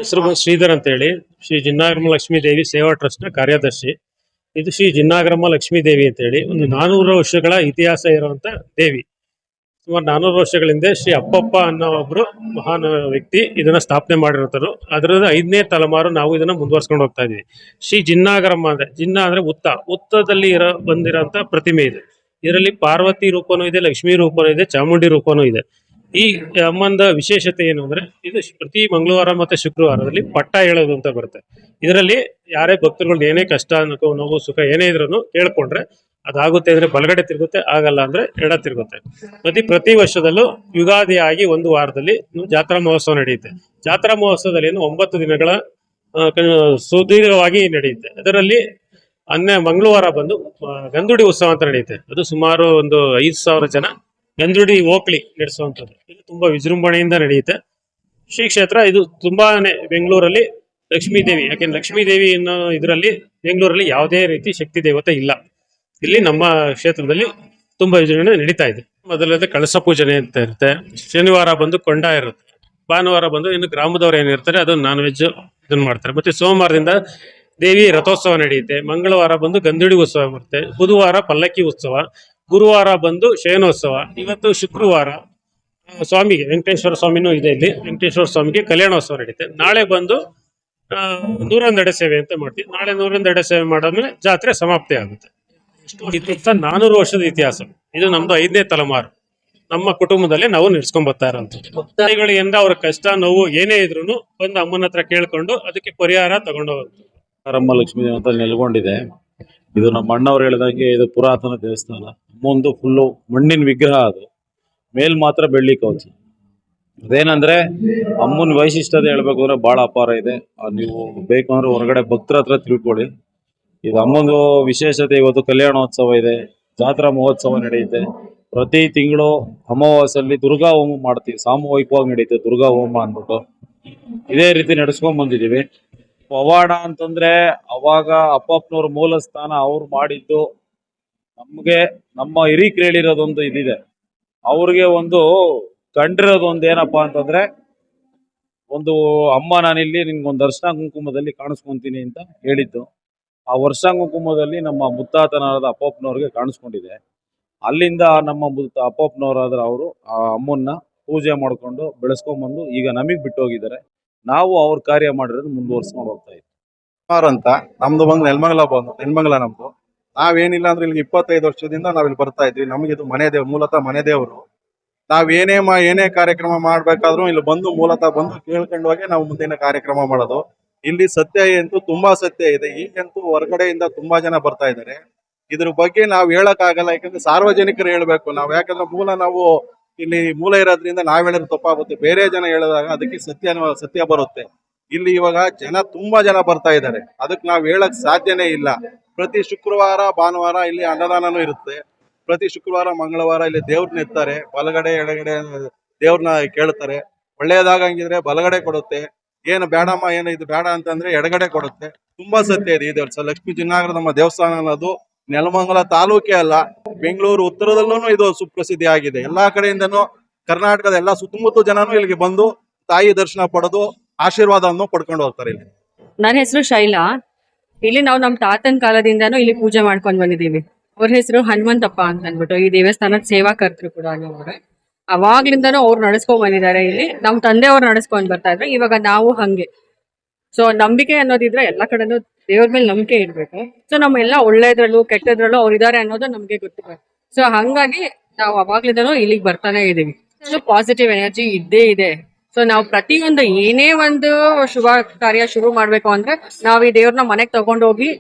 ಹೆಸರು ಶ್ರೀಧರ್ ಅಂತ ಹೇಳಿ, ಶ್ರೀ ಜಿನ್ನಾಗರಮ್ಮ ಲಕ್ಷ್ಮೀ ದೇವಿ ಸೇವಾ ಟ್ರಸ್ಟ್ ನ ಕಾರ್ಯದರ್ಶಿ. ಇದು ಶ್ರೀ ಜಿನ್ನಾಗರಮ್ಮ ಲಕ್ಷ್ಮೀ ದೇವಿ ಅಂತ ಹೇಳಿ ಒಂದು 400 ವರ್ಷಗಳ ಇತಿಹಾಸ ಇರುವಂತ ದೇವಿ. ಸುಮಾರು 400 ವರ್ಷಗಳ ಹಿಂದೆ ಶ್ರೀ ಅಪ್ಪಪ್ಪ ಅನ್ನೋ ಒಬ್ರು ಮಹಾನ್ ವ್ಯಕ್ತಿ ಇದನ್ನ ಸ್ಥಾಪನೆ ಮಾಡಿರ್ತಾರೆ. ಅದರದ 5ನೇ ತಲೆಮಾರು ನಾವು ಇದನ್ನ ಮುಂದುವರ್ಸ್ಕೊಂಡು ಹೋಗ್ತಾ ಇದೀವಿ. ಶ್ರೀ ಜಿನ್ನಾಗರಮ್ಮ ಅಂದ್ರೆ ಜಿನ್ನ ಅಂದ್ರೆ ಉತ್ತದಲ್ಲಿ ಬಂದಿರೋಂತ ಪ್ರತಿಮೆ ಇದೆ. ಇದರಲ್ಲಿ ಪಾರ್ವತಿ ರೂಪನೂ ಇದೆ, ಲಕ್ಷ್ಮೀ ರೂಪನೂ ಇದೆ, ಚಾಮುಂಡಿ ರೂಪನೂ ಇದೆ. ಈ ಅಮ್ಮಂದ ವಿಶೇಷತೆ ಏನು ಅಂದ್ರೆ ಇದು ಪ್ರತಿ ಮಂಗಳವಾರ ಮತ್ತೆ ಶುಕ್ರವಾರದಲ್ಲಿ ಪಟ್ಟ ಹೇಳೋದು ಅಂತ ಬರುತ್ತೆ. ಇದರಲ್ಲಿ ಯಾರೇ ಭಕ್ತರುಗಳು ಏನೇ ಕಷ್ಟ ನೋವು ಸುಖ ಏನೇ ಇದ್ರೂ ಕೇಳ್ಕೊಂಡ್ರೆ ಅದಾಗುತ್ತೆ ಅಂದ್ರೆ ಬಲಗಡೆ ತಿರುಗುತ್ತೆ, ಆಗಲ್ಲ ಅಂದ್ರೆ ಎಡ ತಿರುಗುತ್ತೆ. ಪ್ರತಿ ವರ್ಷದಲ್ಲೂ ಯುಗಾದಿ ಆಗಿ ಒಂದು ವಾರದಲ್ಲಿ ಜಾತ್ರಾ ಮಹೋತ್ಸವ ನಡೆಯುತ್ತೆ. ಜಾತ್ರಾ ಮಹೋತ್ಸವದಲ್ಲಿ 9 ದಿನಗಳ ಸುದೀರ್ಘವಾಗಿ ನಡೆಯುತ್ತೆ. ಅದರಲ್ಲಿ ಮಂಗಳವಾರ ಬಂದು ಗಂಧುಡಿ ಉತ್ಸವ ಅಂತ ನಡೆಯುತ್ತೆ. ಅದು ಸುಮಾರು ಒಂದು 5,000 ಜನ ಗಂಧುಡಿ ಓಕ್ಳಿ ನಡೆಸುವಂಥದ್ದು. ಇದು ತುಂಬಾ ವಿಜೃಂಭಣೆಯಿಂದ ನಡೆಯುತ್ತೆ. ಶ್ರೀ ಕ್ಷೇತ್ರ ಇದು ತುಂಬಾನೇ ಬೆಂಗಳೂರಲ್ಲಿ ಲಕ್ಷ್ಮೀ ದೇವಿ, ಯಾಕೆಂದ್ರೆ ಲಕ್ಷ್ಮೀ ದೇವಿ ಅನ್ನೋ ಇದರಲ್ಲಿ ಬೆಂಗಳೂರಲ್ಲಿ ಯಾವುದೇ ರೀತಿ ಶಕ್ತಿ ದೇವತೆ ಇಲ್ಲ. ಇಲ್ಲಿ ನಮ್ಮ ಕ್ಷೇತ್ರದಲ್ಲಿ ತುಂಬಾ ವಿಜೃಂಭಣೆ ನಡೀತಾ ಇದೆ. ಮೊದಲನೇ ಕಳಸ ಪೂಜನೆ ಅಂತ ಇರುತ್ತೆ. ಶನಿವಾರ ಬಂದು ಕೊಂಡ ಇರುತ್ತೆ. ಭಾನುವಾರ ಬಂದು ಇನ್ನು ಗ್ರಾಮದವ್ರು ಏನಿರ್ತಾರೆ ಅದು ನಾನ್ ವೆಜ್ ಇದನ್ನ ಮಾಡ್ತಾರೆ. ಮತ್ತೆ ಸೋಮವಾರದಿಂದ ದೇವಿ ರಥೋತ್ಸವ ನಡೆಯುತ್ತೆ. ಮಂಗಳವಾರ ಬಂದು ಗಂಧುಡಿ ಉತ್ಸವ ಬರುತ್ತೆ. ಬುಧವಾರ ಪಲ್ಲಕ್ಕಿ ಉತ್ಸವ, ಗುರುವಾರ ಬಂದು ಶಯನೋತ್ಸವ. ಇವತ್ತು ಶುಕ್ರವಾರ ಸ್ವಾಮಿಗೆ ವೆಂಕಟೇಶ್ವರ ಸ್ವಾಮಿನೂ ಇದೆ. ಇಲ್ಲಿ ವೆಂಕಟೇಶ್ವರ ಸ್ವಾಮಿಗೆ ಕಲ್ಯಾಣೋತ್ಸವ ನಡೆಯುತ್ತೆ. ನಾಳೆ ಬಂದು 101 ಸೇವೆ ಅಂತ ಮಾಡ್ತೀವಿ. ನಾಳೆ 101 ಸೇವೆ ಮಾಡಾದ್ಮೇಲೆ ಜಾತ್ರೆ ಸಮಾಪ್ತಿ ಆಗುತ್ತೆ. 400 ವರ್ಷದ ಇತಿಹಾಸ. ಇದು ನಮ್ದು 5ನೇ ತಲೆಮಾರು. ನಮ್ಮ ಕುಟುಂಬದಲ್ಲಿ ನಾವು ನಡೆಸ್ಕೊಂಡ್ ಬರ್ತಾ ಇರೋಂಥದ್ದು. ಭಕ್ತಾದಿಗಳಿಂದ ಅವ್ರ ಕಷ್ಟ ನೋವು ಏನೇ ಇದ್ರು ಬಂದು ಅಮ್ಮನ ಹತ್ರ ಕೇಳ್ಕೊಂಡು ಅದಕ್ಕೆ ಪರಿಹಾರ ತಗೊಂಡು ಹೋಗ್ತಾರೆ. ಜಿನ್ನಾಗರಮ್ಮ ಲಕ್ಷ್ಮೀ ದೇವಿ ಅಂತ ನೆಲೆಗೊಂಡಿದೆ. ಇದು ನಮ್ಮ ಅಣ್ಣವ್ರು ಹೇಳಿದಂಗೆ ಇದು ಪುರಾತನ ದೇವಸ್ಥಾನ. ಅಮ್ಮೊಂದು ಫುಲ್ಲು ಮಣ್ಣಿನ ವಿಗ್ರಹ, ಅದು ಮೇಲ್ ಮಾತ್ರ ಬೆಳ್ಳಿ ಕವಚ. ಅದೇನಂದ್ರೆ ಅಮ್ಮನ ವೈಶಿಷ್ಟ್ಯತೆ ಹೇಳ್ಬೇಕು ಅಂದ್ರೆ ಬಹಳ ಅಪಾರ ಇದೆ. ನೀವು ಬೇಕು ಅಂದ್ರೆ ಹೊರಗಡೆ ಭಕ್ತರ ಹತ್ರ ತಿಳ್ಕೊಳ್ಳಿ. ಇದು ಅಮ್ಮಂದು ವಿಶೇಷತೆ. ಇವತ್ತು ಕಲ್ಯಾಣೋತ್ಸವ ಇದೆ, ಜಾತ್ರಾ ಮಹೋತ್ಸವ ನಡೆಯುತ್ತೆ. ಪ್ರತಿ ತಿಂಗಳು ಅಮಾವಾಸ್ಯಲ್ಲಿ ದುರ್ಗಾ ಹೋಮ ಮಾಡ್ತೀವಿ, ಸಾಮೂಹಿಕವಾಗಿ ನಡೆಯುತ್ತೆ ದುರ್ಗಾ ಹೋಮ ಅಂದ್ಬಿಟ್ಟು. ಇದೇ ರೀತಿ ನಡೆಸ್ಕೊಂಡ್ ಬಂದಿದೀವಿ. ಪವಾಡ ಅಂತಂದ್ರೆ ಅವಾಗ ಅಪ್ಪಪ್ಪನವ್ರ ಮೂಲ ಸ್ಥಾನ ಅವ್ರು ಮಾಡಿದ್ದು. ನಮ್ಗೆ ನಮ್ಮ ಹಿರೀಕರು ಹೇಳಿರೋದೊಂದು ಇದಿದೆ. ಅವ್ರಿಗೆ ಒಂದು ಕಂಡಿರೋದು ಒಂದು ಏನಪ್ಪಾ ಅಂತಂದ್ರೆ, ಒಂದು ಅಮ್ಮ ನಾನಿಲ್ಲಿ ನಿನ್ಗೊಂದು ಅರ್ಶನ ಕುಂಕುಮದಲ್ಲಿ ಕಾಣಿಸ್ಕೊಂತೀನಿ ಅಂತ ಹೇಳಿದ್ದು. ಆ ವರ್ಷ ಕುಂಕುಮದಲ್ಲಿ ನಮ್ಮ ಮುತ್ತಾತನಾದ ಅಪ್ಪಪ್ಪನವ್ರಿಗೆ ಕಾಣಿಸ್ಕೊಂಡಿದೆ. ಅಲ್ಲಿಂದ ನಮ್ಮ ಅಪ್ಪಪ್ಪನವರಾದ್ರೆ ಅವರು ಆ ಅಮ್ಮನ್ನ ಪೂಜೆ ಮಾಡ್ಕೊಂಡು ಬೆಳೆಸ್ಕೊಂಡ್ಬಂದು ಈಗ ನಮಗ್ ಬಿಟ್ಟು ಹೋಗಿದ್ದಾರೆ. ನಾವು ಅವ್ರ ಕಾರ್ಯ ಮಾಡಿರೋದು ಮುಂದುವರ್ಸ್ಕೊಂಡು ಹೋಗ್ತಾ ಇದ್ದೀವಿ. ಅಂತ ನಮ್ದು ಬಂದು ನೆಲಮಂಗಲ ನಮ್ದು. ನಾವೇನಿಲ್ಲ ಅಂದ್ರೆ ಇಲ್ಲಿ 25 ವರ್ಷದಿಂದ ನಾವಿಲ್ಲಿ ಬರ್ತಾ ಇದ್ವಿ. ನಮ್ಗೆ ಇದು ಮನೆ ದೇವ್ರು, ಮೂಲತಃ ಮನೆ ದೇವರು. ನಾವ್ ಏನೇ ಕಾರ್ಯಕ್ರಮ ಮಾಡ್ಬೇಕಾದ್ರೂ ಇಲ್ಲಿ ಬಂದು ಮೂಲತಃ ಬಂದು ಕೇಳ್ಕೊಂಡು ಹೋಗಿ ನಾವು ಮುಂದಿನ ಕಾರ್ಯಕ್ರಮ ಮಾಡೋದು. ಇಲ್ಲಿ ಸತ್ಯ ಅಂತೂ ತುಂಬಾ ಸತ್ಯ ಇದೆ. ಈಗಂತೂ ಹೊರಗಡೆಯಿಂದ ತುಂಬಾ ಜನ ಬರ್ತಾ ಇದ್ದಾರೆ. ಇದ್ರ ಬಗ್ಗೆ ನಾವ್ ಹೇಳಕ್ ಆಗಲ್ಲ, ಯಾಕಂದ್ರೆ ಸಾರ್ವಜನಿಕರು ಹೇಳ್ಬೇಕು. ಯಾಕಂದ್ರೆ ನಾವು ಇಲ್ಲಿ ಮೂಲ ಇರೋದ್ರಿಂದ ನಾವ್ ಹೇಳಿದ್ರೆ ತಪ್ಪಾಗುತ್ತೆ. ಬೇರೆ ಜನ ಹೇಳಿದಾಗ ಅದಕ್ಕೆ ಸತ್ಯ ಬರುತ್ತೆ. ಇಲ್ಲಿ ಇವಾಗ ತುಂಬಾ ಜನ ಬರ್ತಾ ಇದ್ದಾರೆ. ಅದಕ್ಕೆ ನಾವ್ ಹೇಳಕ್ ಸಾಧ್ಯನೇ ಇಲ್ಲ. ಪ್ರತಿ ಶುಕ್ರವಾರ ಭಾನುವಾರ ಇಲ್ಲಿ ಅನ್ನದಾನನೂ ಇರುತ್ತೆ. ಪ್ರತಿ ಶುಕ್ರವಾರ ಮಂಗಳವಾರ ಇಲ್ಲಿ ದೇವ್ರನ್ನ ಇರ್ತಾರೆ. ಬಲಗಡೆ ಎಡಗಡೆ ದೇವ್ರನ್ನ ಕೇಳ್ತಾರೆ. ಒಳ್ಳೇದಾಗಂಗಿದ್ರೆ ಬಲಗಡೆ ಕೊಡುತ್ತೆ. ಏನು ಬೇಡಮ್ಮ, ಏನು ಇದು ಬೇಡ ಅಂತಂದ್ರೆ ಎಡಗಡೆ ಕೊಡುತ್ತೆ. ತುಂಬಾ ಸತ್ಯ ಇದೆ. ಇದು ಲಕ್ಷ್ಮೀ ಜಿನ್ನಾಗರಮ್ಮ ದೇವಸ್ಥಾನ ಅನ್ನೋದು ನೆಲಮಂಗಲ ತಾಲೂಕೇ ಅಲ್ಲ, ಬೆಂಗಳೂರು ಉತ್ತರದಲ್ಲೂ ಇದು ಸುಪ್ರಸಿದ್ಧಿ ಆಗಿದೆ. ಎಲ್ಲಾ ಕಡೆಯಿಂದನೂ ಕರ್ನಾಟಕದ ಎಲ್ಲಾ ಸುತ್ತಮುತ್ತ ಜನನು ಇಲ್ಲಿಗೆ ಬಂದು ತಾಯಿ ದರ್ಶನ ಪಡೆದು ಆಶೀರ್ವಾದವನ್ನು ಪಡ್ಕೊಂಡು ಹೋಗ್ತಾರೆ. ಇಲ್ಲಿ ನನ್ನ ಹೆಸರು ಶೈಲಾ. ಇಲ್ಲಿ ನಾವು ನಮ್ಮ ತಾತನ ಕಾಲದಿಂದಾನು ಇಲ್ಲಿ ಪೂಜೆ ಮಾಡ್ಕೊಂಡ್ ಬಂದಿದೀವಿ. ಅವ್ರ ಹೆಸರು ಹನುಮಂತಪ್ಪ ಅಂತ ಅಂದ್ಬಿಟ್ಟು. ಈ ದೇವಸ್ಥಾನದ ಸೇವಾಕರ್ತರು ಕೂಡ ಅವ್ರೆ. ಅವಾಗ್ಲಿಂದಾನು ಅವ್ರು ನಡೆಸ್ಕೊಂಡ್ ಬಂದಿದ್ದಾರೆ. ಇಲ್ಲಿ ನಮ್ ತಂದೆ ಅವ್ರು ನಡೆಸ್ಕೊಂಡ್ ಬರ್ತಾ ಇದ್ರು. ಇವಾಗ ನಾವು ಹಂಗೆ. ಸೊ ನಂಬಿಕೆ ಅನ್ನೋದಿದ್ರೆ ಎಲ್ಲ ಕಡೆನೂ ದೇವ್ರ ಮೇಲೆ ನಂಬಿಕೆ ಇರ್ಬೇಕು. ಸೊ ನಮ್ಮೆಲ್ಲ ಒಳ್ಳೇದ್ರಲ್ಲೂ ಕೆಟ್ಟದ್ರಲ್ಲೂ ಅವ್ರು ಇದಾರೆ ಅನ್ನೋದು ನಮ್ಗೆ ಗೊತ್ತಿದೆ. ಸೊ ಹಂಗಾಗಿ ನಾವು ಅವಾಗ್ಲಿಂದನೂ ಇಲ್ಲಿಗೆ ಬರ್ತಾನೆ ಇದೀವಿ. ಸೊ ಪಾಸಿಟಿವ್ ಎನರ್ಜಿ ಇದ್ದೇ ಇದೆ. ಸೊ ನಾವು ಪ್ರತಿಯೊಂದು ಏನೇ ಒಂದು ಶುಭ ಕಾರ್ಯ ಶುರು ಮಾಡ್ಬೇಕು ಅಂದ್ರೆ ನಾವ್ ಈ ದೇವ್ರನ್ನ ಮನೆಗ್ ತಗೊಂಡೋಗಿ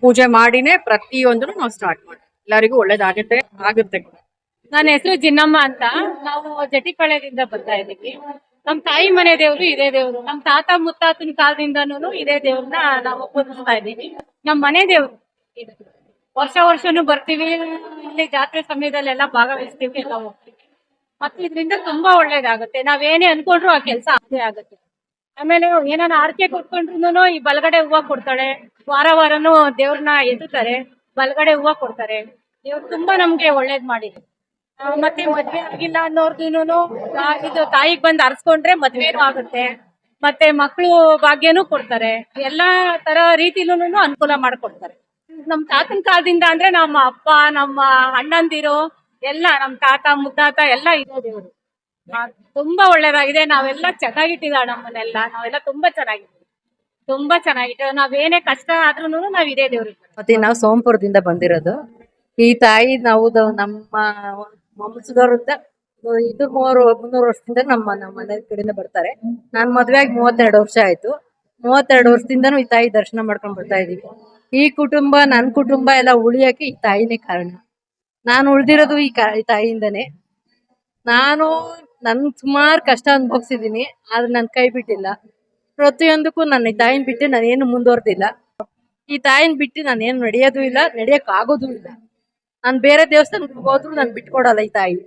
ಪೂಜೆ ಮಾಡಿನೇ ಪ್ರತಿಯೊಂದು ನಾವು ಸ್ಟಾರ್ಟ್ ಮಾಡಿ ಎಲ್ಲರಿಗೂ ಒಳ್ಳೇದಾಗುತ್ತೆ ಕೂಡ. ನನ್ನ ಹೆಸರು ಜಿನ್ನಮ್ಮ ಅಂತ. ನಾವು ಜಟಿಪಾಳ್ಯದಿಂದ ಬರ್ತಾ ಇದ್ದೀವಿ. ನಮ್ ತಾಯಿ ಮನೆ ದೇವ್ರು ಇದೇ ದೇವ್ರು. ನಮ್ ತಾತ ಮುತ್ತಾತನ ಕಾಲದಿಂದನೂ ಇದೇ ದೇವ್ರನ್ನ ನಾವು ಪೂಜಿಸ್ತಾ ಇದೀವಿ. ನಮ್ ಮನೆ ದೇವ್ರು ವರ್ಷನೂ ಬರ್ತೀವಿ. ಇಲ್ಲಿ ಜಾತ್ರೆ ಸಮಯದಲ್ಲೆಲ್ಲ ಭಾಗವಹಿಸ್ತೀವಿ, ಎಲ್ಲ ಹೋಗ್ತೀವಿ. ಮತ್ತೆ ಇದರಿಂದ ತುಂಬಾ ಒಳ್ಳೇದಾಗುತ್ತೆ. ನಾವೇನೇ ಅನ್ಕೊಂಡ್ರು ಆ ಕೆಲಸ ಆಗೇ ಆಗುತ್ತೆ. ಆಮೇಲೆ ಏನಾನ ಆರ್ಕೆ ಕೊಟ್ಕೊಂಡ್ರು ಈ ಬಲಗಡೆ ಹೂವ ಕೊಡ್ತಾಳೆ. ವಾರನೂ ದೇವ್ರನ್ನ ಎತ್ತುತ್ತಾರೆ, ಬಲಗಡೆ ಹೂವ ಕೊಡ್ತಾರೆ. ದೇವ್ರು ತುಂಬಾ ನಮ್ಗೆ ಒಳ್ಳೇದ್ ಮಾಡಿದೆ. ಮತ್ತೆ ಮದ್ವೆ ಆಗಿಲ್ಲ ಅನ್ನೋರ್ಗುನು ಇದು ತಾಯಿಗ್ ಬಂದ್ ಅರ್ಸ್ಕೊಂಡ್ರೆ ಮದ್ವೆನೂ ಆಗುತ್ತೆ. ಮತ್ತೆ ಮಕ್ಕಳು ಭಾಗ್ಯನೂ ಕೊಡ್ತಾರೆ. ಎಲ್ಲಾ ತರ ರೀತಿಲೂನು ಅನುಕೂಲ ಮಾಡ್ಕೊಡ್ತಾರೆ. ನಮ್ ತಾತನ ಕಾಲದಿಂದ ಅಂದ್ರೆ ನಮ್ಮ ಅಪ್ಪ, ನಮ್ಮ ಅಣ್ಣಂದಿರು ಎಲ್ಲ, ನಮ್ ತಾತ ಮುತ್ತಾತ ಎಲ್ಲ ಇದೇ ದೇವ್ರು. ತುಂಬಾ ಒಳ್ಳೇದಾಗಿದೆ. ನಾವೆಲ್ಲ ಚೆನ್ನಾಗಿಟ್ಟಿದಾಳೆ ನಮ್ಮನ್ನೆಲ್ಲ. ನಾವೆಲ್ಲ ತುಂಬಾ ಚೆನ್ನಾಗಿದ್ದೀವಿ. ತುಂಬಾ ಚೆನ್ನಾಗಿಟ್ಟು ನಾವೇನೇ ಕಷ್ಟ ಆದ್ರೂನು ನಾವ್ ಇದೇ ದೇವ್ರಿಗೆ. ಮತ್ತೆ ನಾವು ಸೋಂಪುರದಿಂದ ಬಂದಿರೋದು. ಈ ತಾಯಿ ನಾವು ನಮ್ಮ ವಂಶದವರಿಂದ ಇದು 300 ವರ್ಷದಿಂದ ನಮ್ಮ ಮನೆ ಕಡೆಯಿಂದ ಬರ್ತಾರೆ. ನಾನ್ ಮದ್ವೆ ಆಗಿ 32 ವರ್ಷ ಆಯ್ತು. 32 ವರ್ಷದಿಂದನೂ ಈ ತಾಯಿ ದರ್ಶನ ಮಾಡ್ಕೊಂಡ್ ಬರ್ತಾ ಇದೀವಿ. ಈ ಕುಟುಂಬ, ನನ್ ಕುಟುಂಬ ಎಲ್ಲ ಉಳಿಯಕ್ಕೆ ಈ ತಾಯಿನೇ ಕಾರಣ. ನಾನು ಉಳ್ದಿರೋದು ಈ ತಾಯಿಯಿಂದನೇ. ನಾನು ಸುಮಾರು ಕಷ್ಟ ಅನುಭವಿಸಿದೀನಿ, ಆದ್ರೆ ನನ್ ಕೈ ಬಿಟ್ಟಿಲ್ಲ. ಪ್ರತಿಯೊಂದಕ್ಕೂ ನನ್ನ ಈ ತಾಯಿನ ಬಿಟ್ಟು ನಾನೇನು ಮುಂದುವರೆದಿಲ್ಲ. ಈ ತಾಯಿನ ಬಿಟ್ಟು ನಾನೇನು ನಡೆಯೋದು ಇಲ್ಲ, ನಡೆಯಕ್ ಆಗೋದು ಇಲ್ಲ. ನಾನ್ ಬೇರೆ ದೇವಸ್ಥಾನಕ್ಕೆ ಹೋದ್ರು ನಾನು ಬಿಟ್ಕೊಡಲ್ಲ ಈ ತಾಯಿ.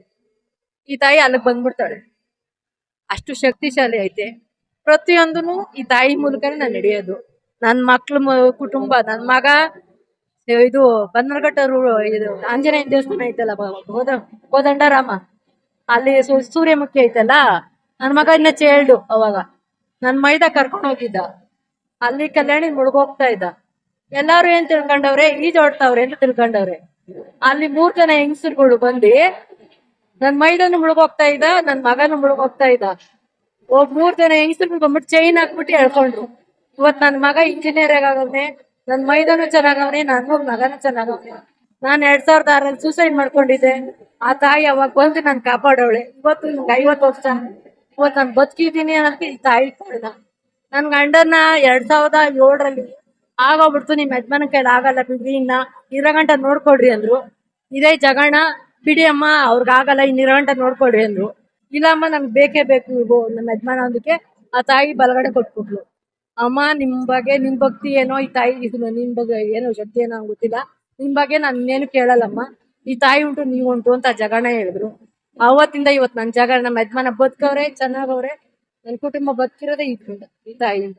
ಈ ತಾಯಿ ಅಲ್ಲಿಗೆ ಬಂದ್ಬಿಡ್ತಾಳೆ. ಅಷ್ಟು ಶಕ್ತಿಶಾಲಿ ಐತೆ. ಪ್ರತಿಯೊಂದನು ಈ ತಾಯಿ ಮೂಲಕನೇ ನಾನು ನಡೆಯೋದು. ನನ್ನ ಮಕ್ಳು ಕುಟುಂಬ, ನನ್ನ ಮಗ ಇದು ಬನ್ನರ್ಘಟ್ಟ ಇದು ಆಂಜನೇಯ ದೇವಸ್ಥಾನ ಐತಲ್ಲ, ಕೋದಂಡರಾಮ, ಅಲ್ಲಿ ಸೂರ್ಯಮುಖಿ ಐತಲ್ಲ, ನನ್ನ ಮಗ ಇನ್ನ ಚೇಳ್ಡು. ಅವಾಗ ನನ್ ಮೈದ ಕರ್ಕೊಂಡು ಹೋಗಿದ್ದ, ಅಲ್ಲಿ ಕಲ್ಯಾಣಿ ಮುಳುಗೋಗ್ತಾ ಇದ್ದ. ಎಲ್ಲಾರು ಏನ್ ತಿಳ್ಕೊಂಡವ್ರೆ, ಈಜೋಡ್ತಾವ್ರೆ ಅಂತ ತಿಳ್ಕೊಂಡವ್ರೆ. ಅಲ್ಲಿ 3 ಜನ ಹೆಂಗಸರುಗಳು ಬಂದು ನನ್ ಮೈದನು ಮುಳುಗೋಗ್ತಾ ಇದ್ದ, ನನ್ ಮಗನು ಮುಳುಗೋಗ್ತಾ ಇದ್ದ. 3 ಜನ ಹೆಂಗಸರು ಬಂದ್ಬಿಟ್ಟು ಚೈನ್ ಹಾಕ್ಬಿಟ್ಟು ಹೇಳ್ಕೊಂಡ್ರು. ಇವತ್ ನನ್ ಮಗ ಇಂಜಿನಿಯರ್ ಆಗವ್ನೆ, ನನ್ ಮೈದನು ಚೆನ್ನಾಗವ್ನೆ, ನನ್ನ ಮಗನು ಚೆನ್ನಾಗವ್ನೆ. ನಾನ್ 2006 ಸೂಸೈಡ್ ಮಾಡ್ಕೊಂಡಿದ್ದೆ. ಆ ತಾಯಿ ಅವಾಗ ಬಂದು ನನ್ ಕಾಪಾಡವಳೆ. ಇವತ್ತು ನಂಗೆ 50 ವರ್ಷ. ಇವತ್ತು ನಾನು ಬದುಕಿದ್ದೀನಿ ಅನ್ನೋದಕ್ಕೆ ಈ ತಾಯಿ ಕಾರಣ. ನನ್ ಗಂಡನ 2007 ಆಗೋಗ್ಬಿಡ್ತು, ನಿಮ್ ಯಜಮಾನ ಕೈಲಿ ಆಗಲ್ಲ ಬಿಡ್ರಿ, ಇನ್ನ 2 ಗಂಟೆ ನೋಡ್ಕೊಡ್ರಿ ಅಂದ್ರು. ಇದೇ ಜಗಣ, ಬಿಡಿ ಅಮ್ಮ ಅವ್ರಿಗಾಗಲ್ಲ, ಇನ್ನು 2 ಗಂಟೆ ನೋಡ್ಕೊಡ್ರಿ ಅಂದ್ರು. ಇಲ್ಲಮ್ಮ ನಮ್ಗೆ ಬೇಕೇ ಬೇಕು ನಮ್ಮ ಯಜಮಾನ ಅಂದಕ್ಕೆ ಆ ತಾಯಿ ಬಲಗಡೆ ಕೊಟ್ಬಿಟ್ಲು. ಅಮ್ಮ ನಿಮ್ ಬಗ್ಗೆ, ನಿಮ್ ಭಕ್ತಿ ಏನೋ, ಈ ತಾಯಿ ನಿಮ್ ಬಗ್ಗೆ ಏನೋ ಶಕ್ತಿ ಏನೋ ಗೊತ್ತಿಲ್ಲ, ನಿಮ್ ಬಗ್ಗೆ ನಾನು ಇನ್ನೇನು ಕೇಳಲ್ಲಮ್ಮ, ಈ ತಾಯಿ ಉಂಟು ನೀವು ಉಂಟು ಅಂತ ಜಗಣ ಹೇಳಿದ್ರು. ಅವತ್ತಿಂದ ಇವತ್ತು ನನ್ ಜಗಣ, ನಮ್ಮ ಯಜಮಾನ ಬದುಕವ್ರೆ, ಚೆನ್ನಾಗವ್ರೆ. ನನ್ ಕುಟುಂಬ ಬದುಕಿರೋದೇ ಈ ತಾಯಿಯಿಂದ.